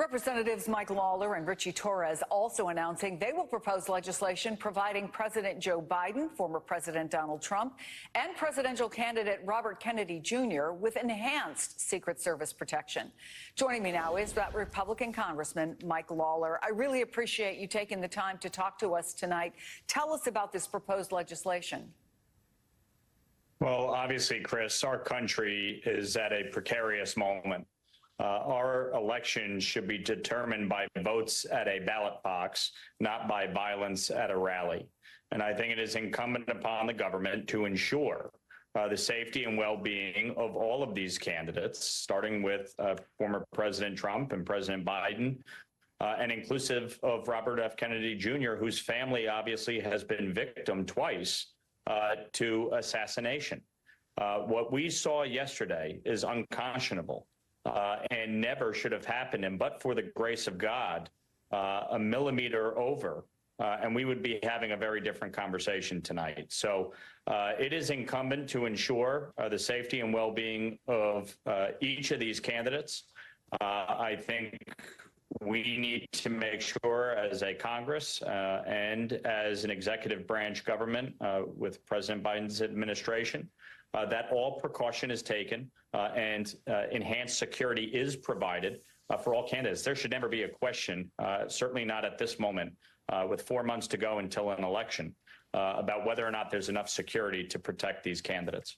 Representatives Mike Lawler and Richie Torres also announcing they will propose legislation providing President Joe Biden, former President Donald Trump, and presidential candidate Robert Kennedy Jr. with enhanced Secret Service protection. Joining me now is that Republican Congressman Mike Lawler. I really appreciate you taking the time to talk to us tonight. Tell us about this proposed legislation. Well, obviously, Chris, our country is at a precarious moment. Our elections should be determined by votes at a ballot box, not by violence at a rally. And I think it is incumbent upon the government to ensure the safety and well-being of all of these candidates, starting with former President Trump and President Biden, and inclusive of Robert F. Kennedy Jr., whose family obviously has been victim twice to assassination. What we saw yesterday is unconscionable. And never should have happened. And but for the grace of God, a millimeter over, and we would be having a very different conversation tonight. So it is incumbent to ensure the safety and well-being of each of these candidates. I think we need to make sure as a Congress and as an executive branch government with President Biden's administration that all precaution is taken and enhanced security is provided for all candidates. There should never be a question, certainly not at this moment, with 4 months to go until an election, about whether or not there's enough security to protect these candidates.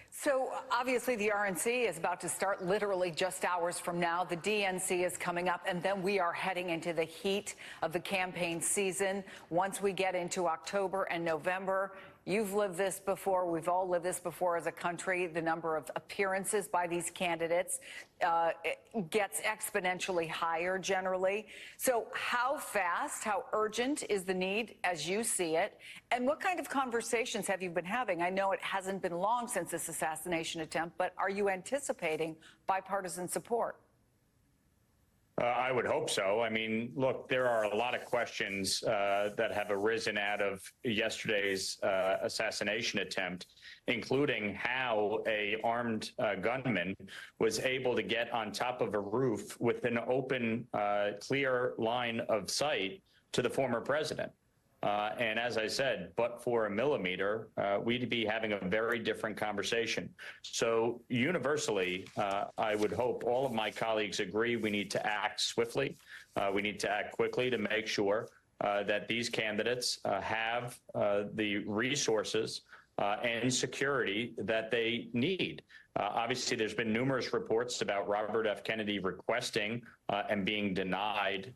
So obviously the RNC is about to start literally just hours from now. The DNC is coming up, and then we are heading into the heat of the campaign season. Once we get into October and November, you've lived this before. We've all lived this before as a country. The number of appearances by these candidates gets exponentially higher generally. So how fast, how urgent is the need as you see it? And what kind of conversations have you been having? I know it hasn't been long since this assassination attempt, but are you anticipating bipartisan support? I would hope so. I mean, look, there are a lot of questions that have arisen out of yesterday's assassination attempt, including how a armed gunman was able to get on top of a roof with an open, clear line of sight to the former president. And as I said, but for a millimeter, we'd be having a very different conversation. So universally, I would hope all of my colleagues agree we need to act swiftly. We need to act quickly to make sure that these candidates have the resources and security that they need. Obviously, there's been numerous reports about Robert F. Kennedy requesting and being denied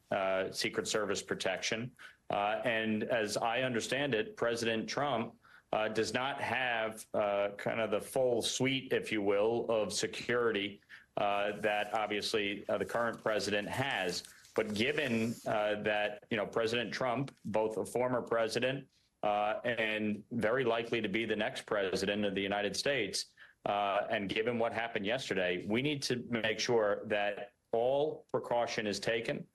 Secret Service protection. And as I understand it, President Trump does not have kind of the full suite, if you will, of security that obviously the current president has. But given that, President Trump, both a former president and very likely to be the next president of the United States, and given what happened yesterday, we need to make sure that all precaution is taken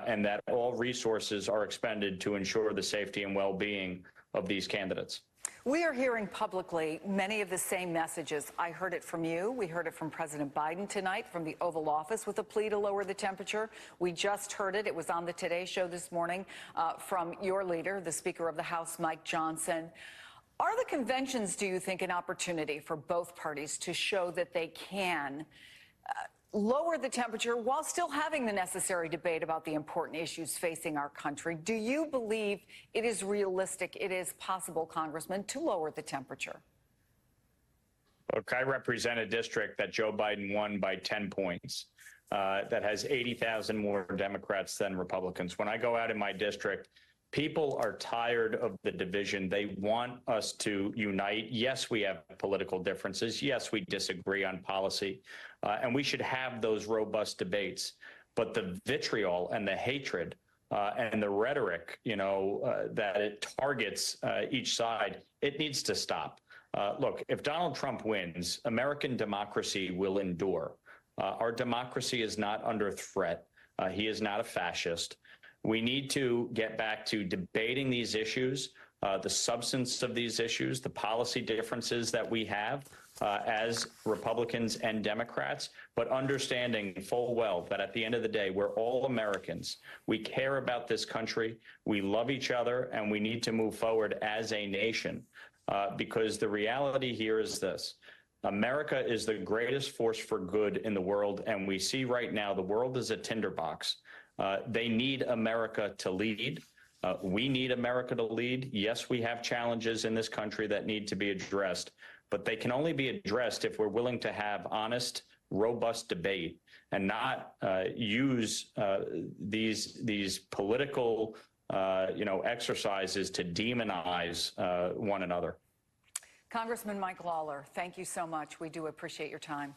and that all resources are expended to ensure the safety and well-being of these candidates. We are hearing publicly many of the same messages. I heard it from you. We heard it from President Biden tonight from the Oval Office with a plea to lower the temperature. We just heard it. It was on the Today Show this morning from your leader, the Speaker of the House, Mike Johnson. Are the conventions, do you think, an opportunity for both parties to show that they can lower the temperature while still having the necessary debate about the important issues facing our country? Do you believe it is realistic, it is possible, Congressman, to lower the temperature? Look, I represent a district that Joe Biden won by 10 points, that has 80,000 more Democrats than Republicans. When I go out in my district, people are tired of the division. They want us to unite. Yes, we have political differences. Yes, we disagree on policy. And we should have those robust debates. But the vitriol and the hatred and the rhetoric, that it targets each side, it needs to stop. Look, if Donald Trump wins, American democracy will endure. Our democracy is not under threat. He is not a fascist. We need to get back to debating these issues, the substance of these issues, the policy differences that we have, as Republicans and Democrats, but understanding full well that at the end of the day, we're all Americans. We care about this country. We love each other, and we need to move forward as a nation because the reality here is this. America is the greatest force for good in the world, and we see right now the world is a tinderbox. They need America to lead. We need America to lead. Yes, we have challenges in this country that need to be addressed, but they can only be addressed if we're willing to have honest, robust debate and not use these political exercises to demonize one another. Congressman Mike Lawler, thank you so much. We do appreciate your time.